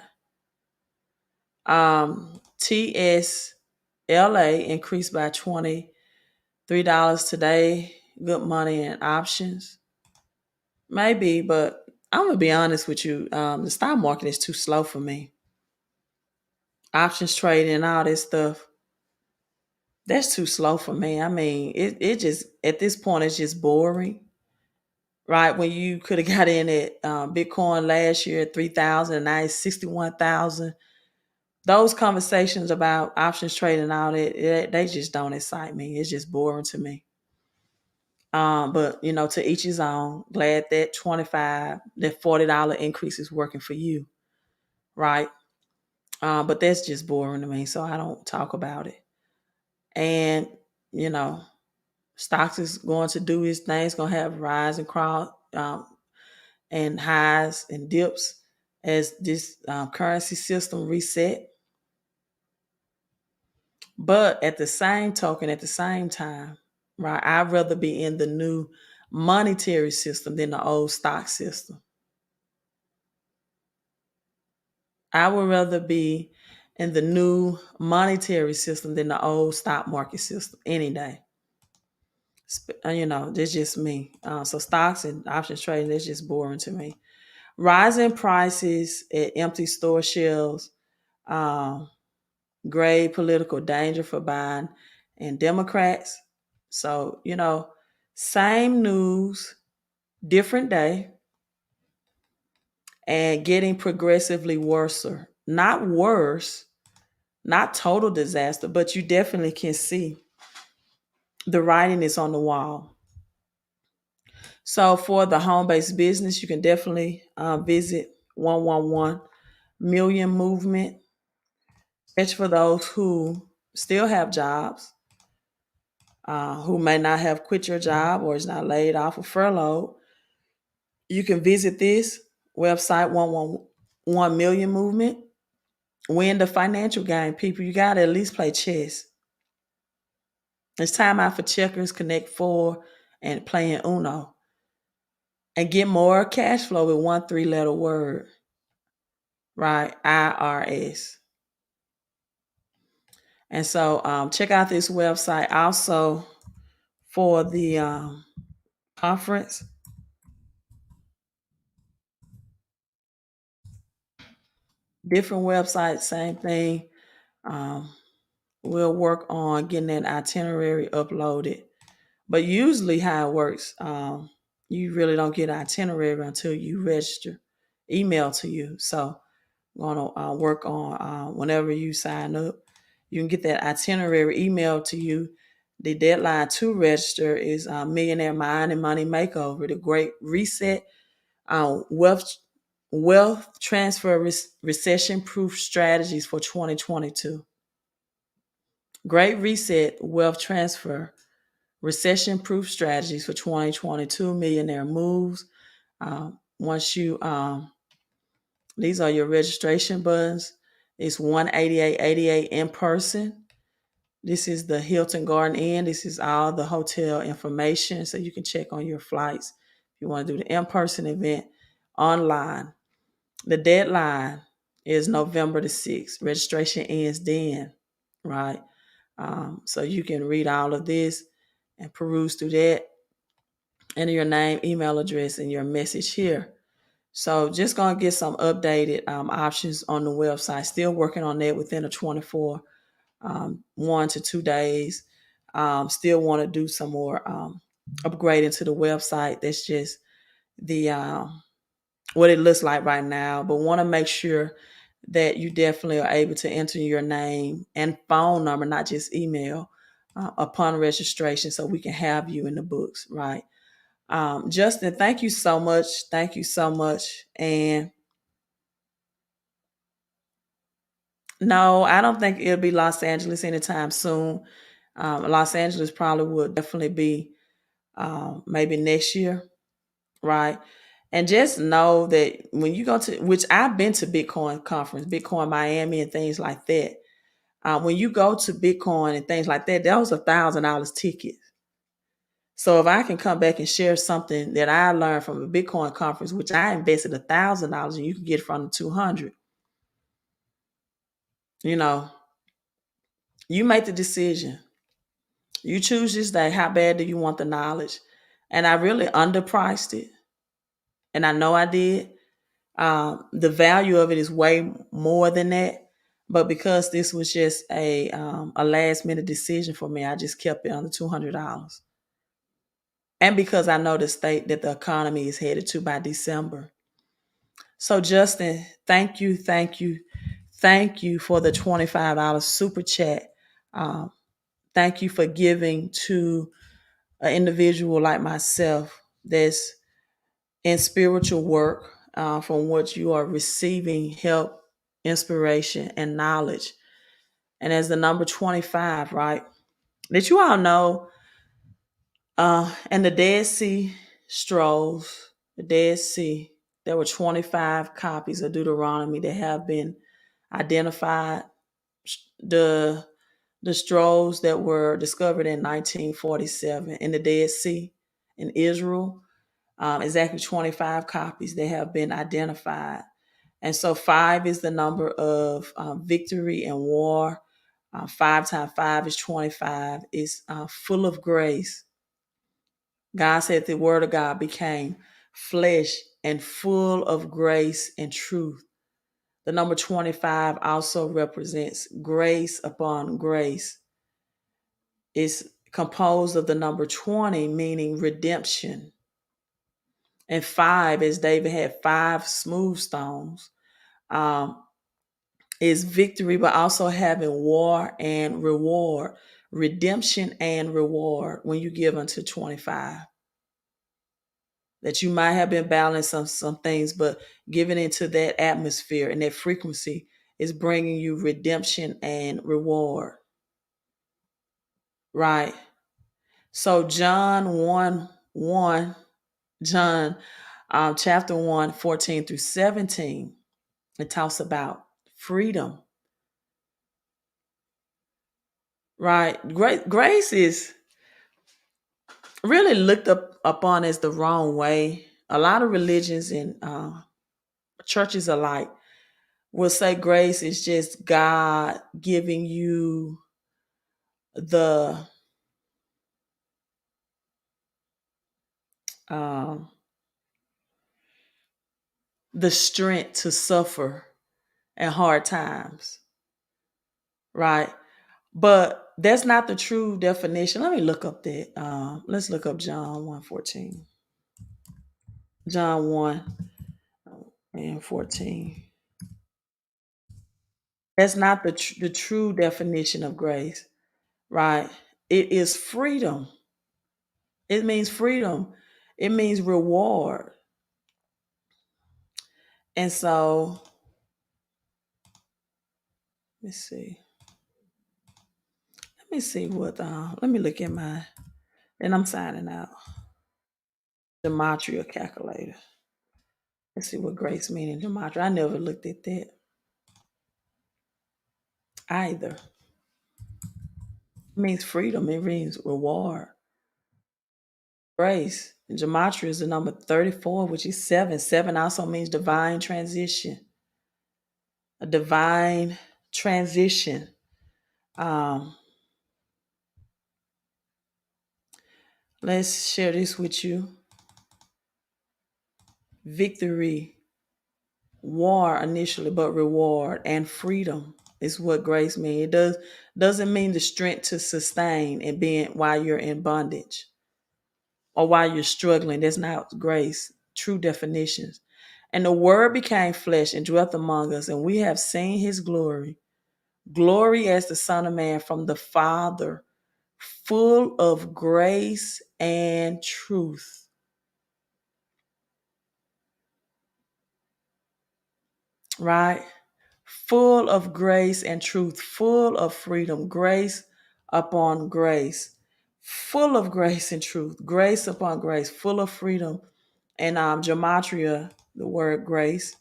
TSLA increased by $23 today. Good money and options. Maybe, but I'm going to be honest with you. The stock market is too slow for me. Options trading and all this stuff, that's too slow for me. It just, at this point, it's just boring. Right? When you could have got in at Bitcoin last year at 3,000 and now it's 61,000. Those conversations about options trading and all that, they just don't excite me. It's just boring to me. But to each his own. Glad that $40 increase is working for you, right? But that's just boring to me, so I don't talk about it. And stocks is going to do its thing. It's going to have rise and crawl, and highs and dips as this currency system reset. But at the same time, right, I'd rather be in the new monetary system than the old stock system. I would rather be in the new monetary system than the old stock market system any day. That's just me. So stocks and options trading, that's just boring to me. Rising prices at empty store shelves, grave political danger for Biden and Democrats. So, same news, different day, and getting progressively worse. Not worse, not total disaster, but you definitely can see the writing is on the wall. So for the home-based business, you can definitely visit 111 Million Movement, especially for those who still have jobs, who may not have quit your job or is not laid off or furloughed. You can visit this website, 111 Million Movement. Win the financial game, people. You got to at least play chess. It's time out for checkers, Connect Four, and playing Uno. And get more cash flow with one 3-letter word, right? IRS. And so check out this website also for the conference. Different websites, same thing. We'll work on getting that itinerary uploaded. But usually how it works, you really don't get an itinerary until you register, email to you. So I'm going to work on whenever you sign up, you can get that itinerary emailed to you. The deadline to register is Millionaire Mind and Money Makeover, the Great Reset, wealth transfer recession-proof strategies for 2022. Great Reset, wealth transfer recession-proof strategies for 2022 millionaire moves. Once you, these are your registration buttons. It's 18888 in person. This is the Hilton Garden Inn. This is all the hotel information, so you can check on your flights. If you want to do the in-person event online, the deadline is November the 6th. Registration ends then, right? So you can read all of this and peruse through that. Enter your name, email address, and your message here. So just going to get some updated options on the website. Still working on that within a 24, 1 to 2 days. Still want to do some more upgrading to the website. That's just the what it looks like right now. But want to make sure that you definitely are able to enter your name and phone number, not just email, upon registration, so we can have you in the books, right? Justin, thank you so much. Thank you so much. And no, I don't think it'll be Los Angeles anytime soon. Los Angeles probably will definitely be maybe next year, right? And just know that when you go to, which I've been to Bitcoin conference, Bitcoin Miami and things like that. When you go to Bitcoin and things like that, that was $1,000 ticket. So if I can come back and share something that I learned from a Bitcoin conference, which I invested $1,000 and you can get from the 200, you know, you make the decision. You choose this day. How bad do you want the knowledge? And I really underpriced it. And I know I did. The value of it is way more than that. But because this was just a last minute decision for me, I just kept it under $200. And because I know the state that the economy is headed to by December. So Justin, thank you for the $25 super chat. Thank you for giving to an individual like myself that's in spiritual work, from what you are receiving help, inspiration, and knowledge. And as the number 25, right? Did you all know? And the Dead Sea Scrolls, the Dead Sea, there were 25 copies of Deuteronomy that have been identified. The scrolls that were discovered in 1947 in the Dead Sea in Israel, exactly 25 copies that have been identified. And so 5 is the number of victory and war. 5 times 5 is 25. It's full of grace. God said the word of God became flesh and full of grace and truth. The number 25 also represents grace upon grace. It's composed of the number 20, meaning redemption. And 5, as David had 5 smooth stones, is victory, but also having war and reward, redemption and reward when you give unto 25. That you might have been balancing some things, but giving into that atmosphere and that frequency is bringing you redemption and reward, right? So John 1, John chapter 1, 14 through 17, it talks about freedom, right? Grace is really looked upon as the wrong way. A lot of religions and churches alike will say grace is just God giving you the um, the strength to suffer in hard times, right? But that's not the true definition. Let me look up that. Let's look up John 1:14. John 1:14. That's not the true definition of grace, right? It is freedom. It means freedom. It means reward. And so, let me see. Let me see what. Let me look at my Then I'm signing out. Gematria calculator. Let's see what grace means in gematria. I never looked at that either. It means freedom. It means reward. Grace in gematria is the number 34, which is 7. 7 also means divine transition. A divine transition. Let's share this with you. Victory, war initially, but reward and freedom is what grace means. It doesn't mean the strength to sustain and being while you're in bondage or while you're struggling. That's not grace. True definitions. And the word became flesh and dwelt among us, and we have seen his glory. Glory as the Son of Man from the Father, full of grace and truth. Right? Full of grace and truth, full of freedom, grace upon grace, full of grace and truth, grace upon grace, full of freedom. And gematria, the word grace.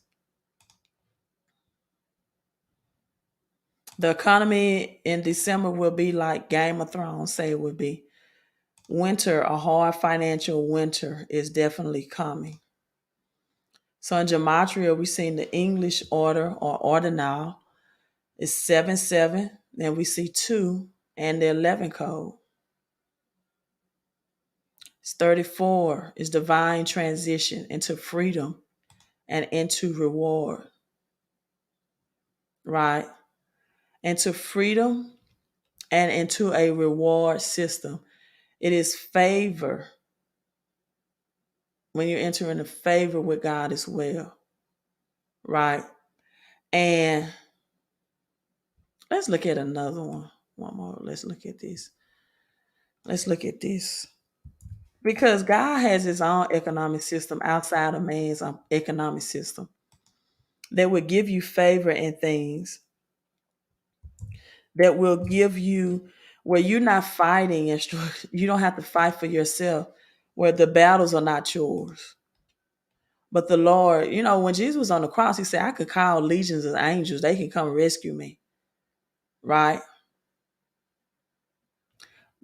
The economy in December will be like Game of Thrones say it would be. Winter, a hard financial winter is definitely coming. So in gematria, we've seen the English order or ordinal is 7-7. Then we see 2 and the 11 code. It's 34 is divine transition into freedom and into reward. Right? Into freedom and into a reward system. It is favor when you're entering a favor with God as well. Right? And let's look at another one. One more. Let's look at this. Let's look at this. Because God has his own economic system outside of man's economic system that will give you favor in things, that will give you where you're not fighting and you don't have to fight for yourself, where the battles are not yours. But the Lord, when Jesus was on the cross, he said, I could call legions of angels. They can come rescue me. Right?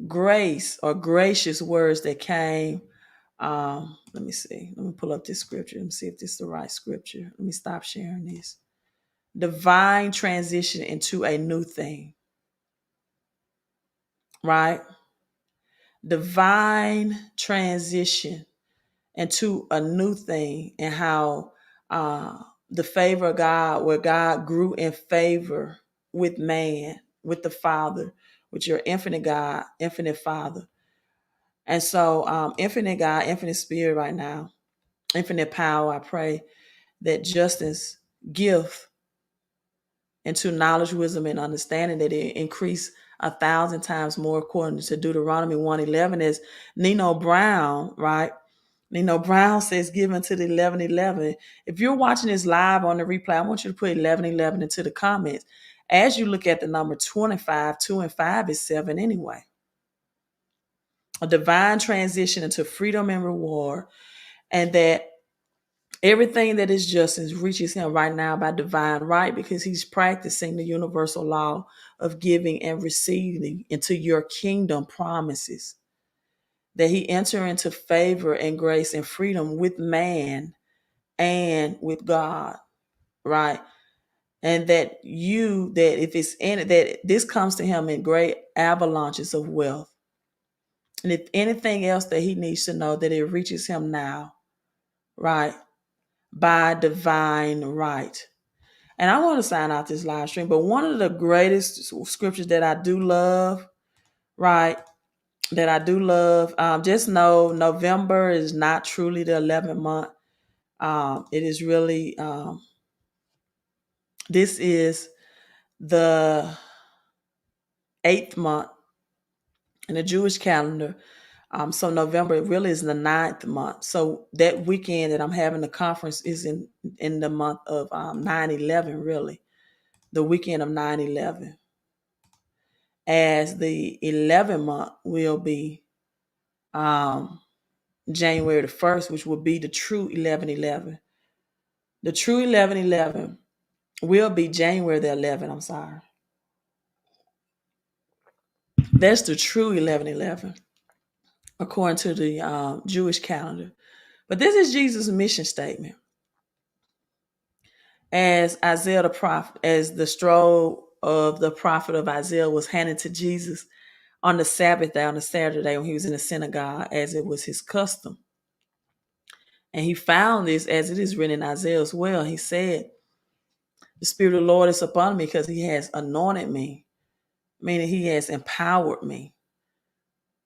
Grace or gracious words that came. Let me see. Let me pull up this scripture. Let me see if this is the right scripture. Let me stop sharing this. Divine transition into a new thing. Right? Divine transition into a new thing, and how the favor of God, where God grew in favor with man, with the Father, with your infinite God, infinite Father. And so infinite God, infinite Spirit right now, infinite power, I pray that justice, gift into knowledge, wisdom, and understanding, that it increase 1,000 times more, according to Deuteronomy 1:11, as Nino Brown, right? Nino Brown says, given to the 11:11. If you're watching this live on the replay, I want you to put 11:11 into the comments. As you look at the number 25, 2 and 5 is 7 anyway. A divine transition into freedom and reward, and that everything that is justice reaches him right now by divine right, because he's practicing the universal law of giving and receiving into your kingdom promises. That he enter into favor and grace and freedom with man and with God, right? And that if it's in it, that this comes to him in great avalanches of wealth. And if anything else that he needs to know, that it reaches him now, right? By divine right. And I want to sign out this live stream, but one of the greatest scriptures that I do love, right? That I do love, just know November is not truly the 11th month. It is really, this is the 8th month in the Jewish calendar. So November really is the 9th month. So that weekend that I'm having the conference is in the month of 9/11, really. The weekend of 9/11. As the 11th month will be January the 1st, which will be the true 11/11. The true 11/11 will be January the 11th. I'm sorry. That's the true 11/11, according to the Jewish calendar. But this is Jesus' mission statement. As Isaiah the prophet, as the scroll of the prophet of Isaiah was handed to Jesus on the Sabbath day, on the Saturday when he was in the synagogue, as it was his custom. And he found this, as it is written in Isaiah as well. He said, the Spirit of the Lord is upon me because he has anointed me, meaning he has empowered me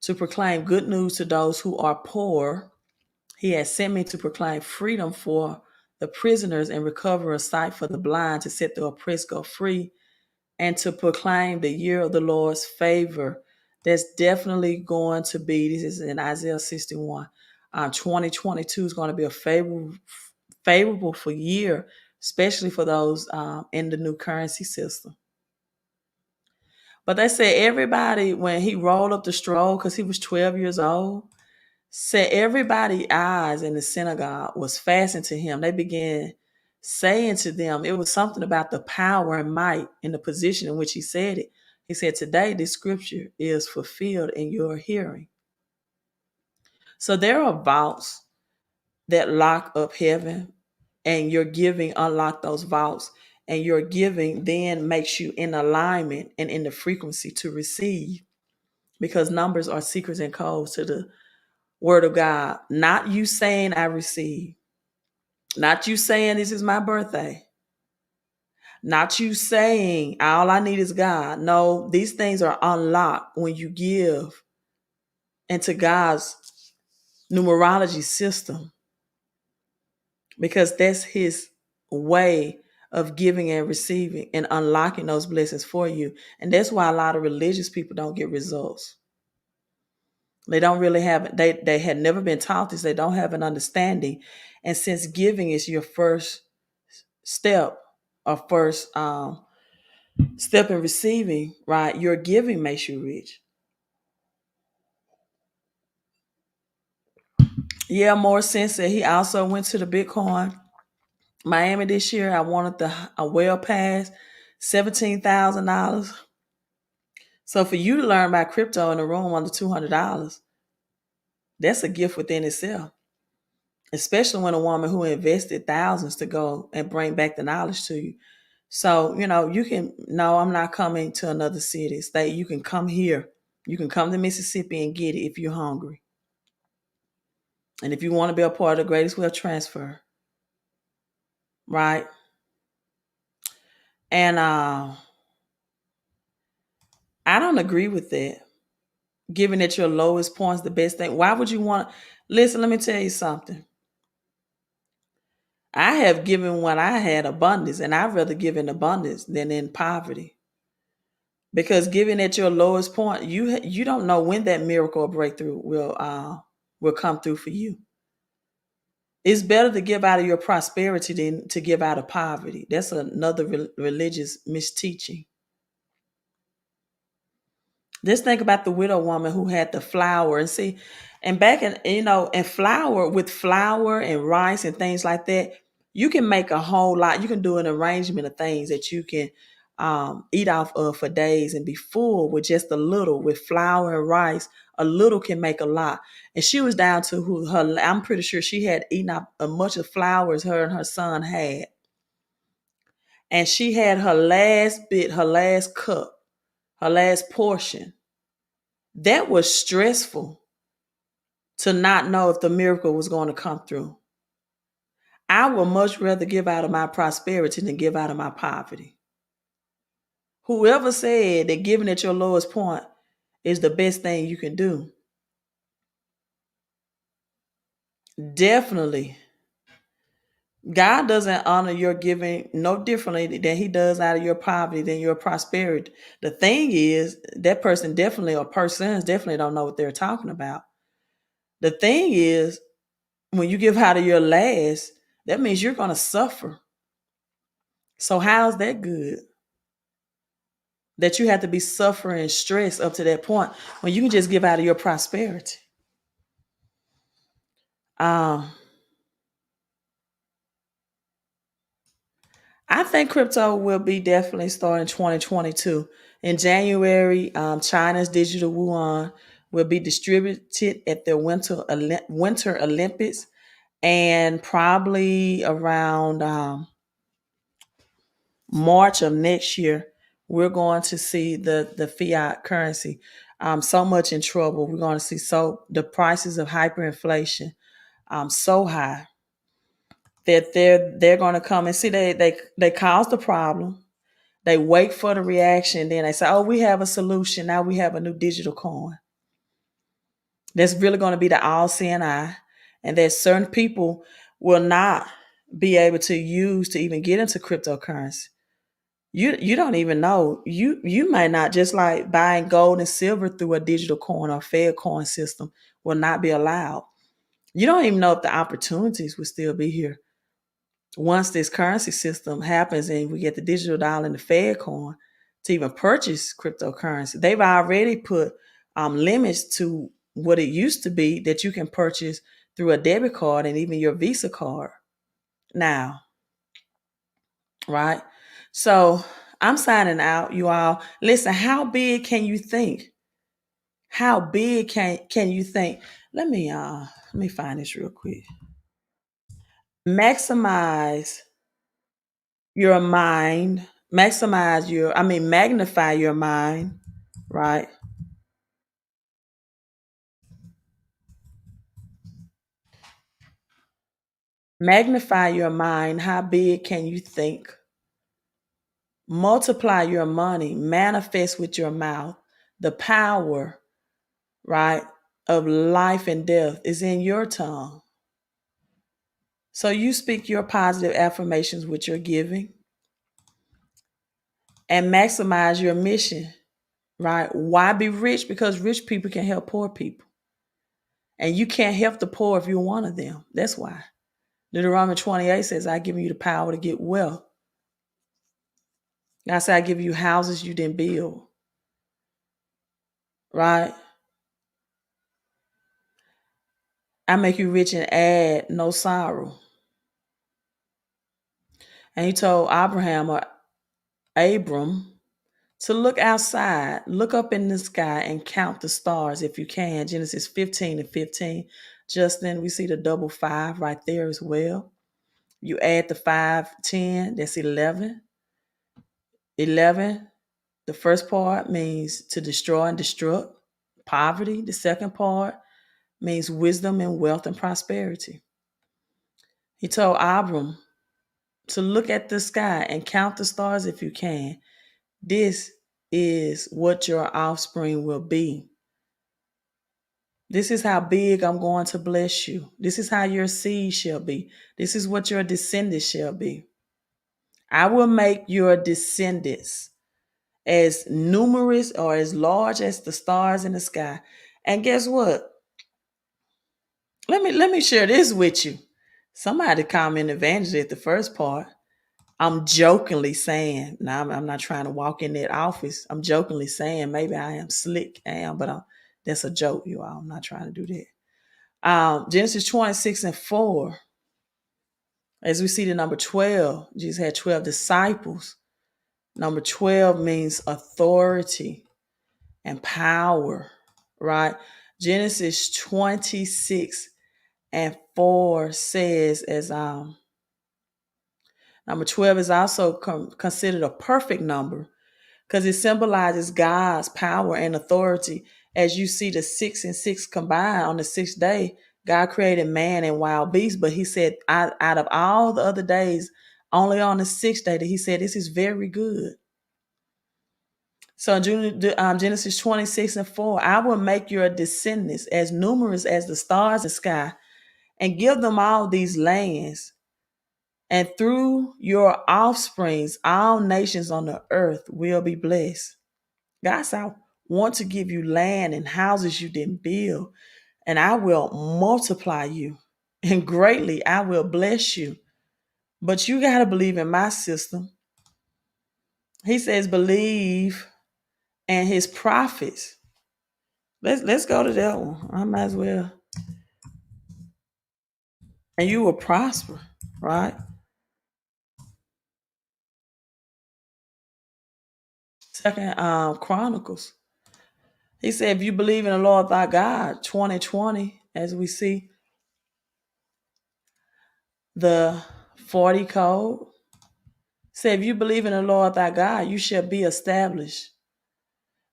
to proclaim good news to those who are poor. He has sent me to proclaim freedom for the prisoners and recover a sight for the blind, to set the oppressed go free, and to proclaim the year of the Lord's favor. That's definitely going to be, this is in Isaiah 61. 2022 is going to be a favorable for year, especially for those in the new currency system. But they said everybody, when he rolled up the stroll, because he was 12 years old, said everybody's eyes in the synagogue was fastened to him. They began saying to them, it was something about the power and might in the position in which he said it. He said, today this scripture is fulfilled in your hearing. So there are vaults that lock up heaven, and your giving unlock those vaults, and your giving then makes you in alignment and in the frequency to receive, because numbers are secrets and codes to the word of God. Not you saying I receive, not you saying this is my birthday, not you saying all I need is God. No, these things are unlocked when you give into God's numerology system, because that's his way of giving and receiving and unlocking those blessings for you. And that's why a lot of religious people don't get results. They don't really have, they had never been taught this. They don't have an understanding. And since giving is your first step, or first step in receiving, right? Your giving makes you rich. Yeah, more sense that he also went to the Bitcoin Miami this year. I wanted a well pass, $17,000. So for you to learn about crypto in a room under $200, that's a gift within itself. Especially when a woman who invested thousands to go and bring back the knowledge to you. So, you can, no, I'm not coming to another city, state. You can come here. You can come to Mississippi and get it if you're hungry. And if you want to be a part of the greatest wealth transfer, right? And I don't agree with that. Giving at your lowest point is the best thing. Why would you want to? Listen, let me tell you something. I have given when I had abundance, and I'd rather give in abundance than in poverty. Because giving at your lowest point, you don't know when that miracle or breakthrough will come through for you. It's better to give out of your prosperity than to give out of poverty. That's another religious misteaching. Just think about the widow woman who had the flour, and see, and back in, and flour, with flour and rice and things like that, you can make a whole lot. You can do an arrangement of things that you can eat off of for days and be full with just a little. With flour and rice, a little can make a lot. And she was down to her. I'm pretty sure she had eaten up as much of flour as her and her son had, and she had her last bit, her last cup, her last portion. That was stressful, to not know if the miracle was going to come through. I would much rather give out of my prosperity than give out of my poverty. Whoever said that giving at your lowest point is the best thing you can do, definitely, God doesn't honor your giving no differently than he does out of your poverty than your prosperity. The thing is, that person definitely, or persons definitely don't know what they're talking about. The thing is, when you give out of your last, that means you're going to suffer. So how's that good? That you have to be suffering stress up to that point when you can just give out of your prosperity. Um, I think crypto will be definitely starting 2022. In January, China's digital yuan will be distributed at the Winter Olympics, and probably around March of next year, we're going to see the fiat currency so much in trouble. We're going to see the prices of hyperinflation so high that they're going to come and see they cause the problem. They wait for the reaction, then they say, "Oh, we have a solution. Now we have a new digital coin." That's really going to be the all-seeing eye, and that certain people will not be able to use to even get into cryptocurrency. You don't even know. You might not, just like buying gold and silver through a digital coin or Fed coin system will not be allowed. You don't even know if the opportunities will still be here once this currency system happens and we get the digital dollar and the Fed coin to even purchase cryptocurrency. They've already put limits to what it used to be that you can purchase through a debit card and even your Visa card now, right? So I'm signing out, you all. Listen, how big can you think? How big can you think? Let me find this real quick. Maximize your mind, magnify your mind, right? Magnify your mind. How big can you think? Multiply your money, manifest with your mouth. The power, right, of life and death is in your tongue. So you speak your positive affirmations with your giving and maximize your mission, right? Why be rich? Because rich people can help poor people. And you can't help the poor if you're one of them. That's why. Deuteronomy 28 says, "I give you the power to get wealth." God said, "I give you houses you didn't build." Right? "I make you rich and add no sorrow." And he told Abraham or Abram to look outside, look up in the sky and count the stars if you can. Genesis 15:15. Just then we see the double five right there as well. You add the 5, 10, that's 11. 11, the first part means to destroy and destruct. Poverty, the second part, means wisdom and wealth and prosperity. He told Abram to look at the sky and count the stars if you can. This is what your offspring will be. This is how big I'm going to bless you. This is how your seed shall be. This is what your descendants shall be. I will make your descendants as numerous or as large as the stars in the sky. And guess what? Let me share this with you. Somebody commented advantage at the first part. I'm jokingly saying, now I'm not trying to walk in that office. I'm jokingly saying maybe I am slick, but that's a joke, you all. I'm not trying to do that. Genesis 26:4, as we see the number 12, Jesus had 12 disciples. Number 12 means authority and power, right? Genesis 26:4 says, as number 12 is also considered a perfect number because it symbolizes God's power and authority. As you see the 6 and 6 combined on the sixth day, God created man and wild beasts, but he said out of all the other days, only on the sixth day that he said, this is very good. So Genesis 26:4, I will make your descendants as numerous as the stars in the sky and give them all these lands. And through your offsprings, all nations on the earth will be blessed. God said, I want to give you land and houses you didn't build, and I will multiply you, and greatly I will bless you. But you got to believe in my system. He says, believe in his prophets. Let's go to that one. I might as well and you will prosper, right? Second Chronicles. He said, if you believe in the Lord thy God, 2020, as we see the 40 code, said, if you believe in the Lord thy God, you shall be established.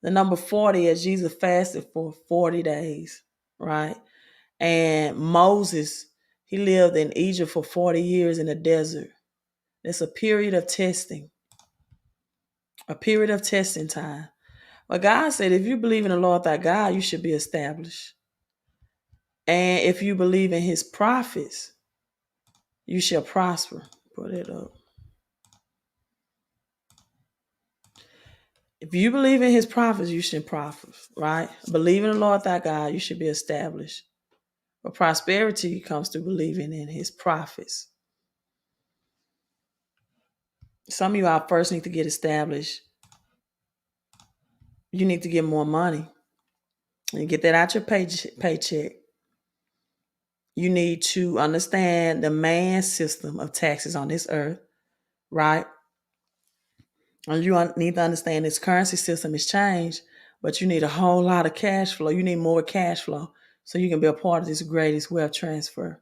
The number 40, as Jesus fasted for 40 days, right? And Moses, he lived in Egypt for 40 years in the desert. It's a period of testing, time. But God said, if you believe in the Lord thy God, you should be established. And if you believe in his prophets, you shall prosper. Put it up. If you believe in his prophets, you should prosper, right? Believe in the Lord thy God, you should be established. But prosperity comes through believing in his prophets. Some of you out first need to get established. You need to get more money. And get that out your paycheck. You need to understand the man system of taxes on this earth, right? And you need to understand this currency system has changed, but you need a whole lot of cash flow. You need more cash flow so you can be a part of this greatest wealth transfer.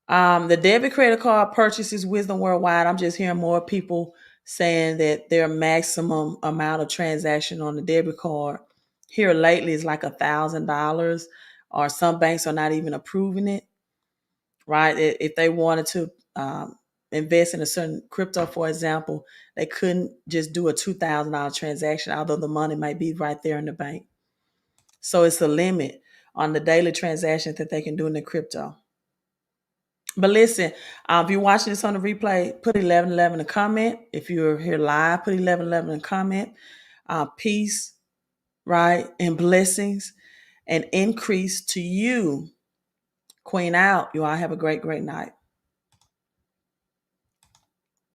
The debit credit card purchases wisdom worldwide. I'm just hearing more people saying that their maximum amount of transaction on the debit card here lately is like $1,000, or some banks are not even approving it, right? If they wanted to invest in a certain crypto, for example, they couldn't just do a $2,000 transaction, although the money might be right there in the bank. So it's a limit on the daily transactions that they can do in the crypto. But listen, if you're watching this on the replay, put 1111 in a comment. If you're here live, put 1111 in a comment. Peace, right, and blessings and increase to you. Queen out. You all have a great, great night.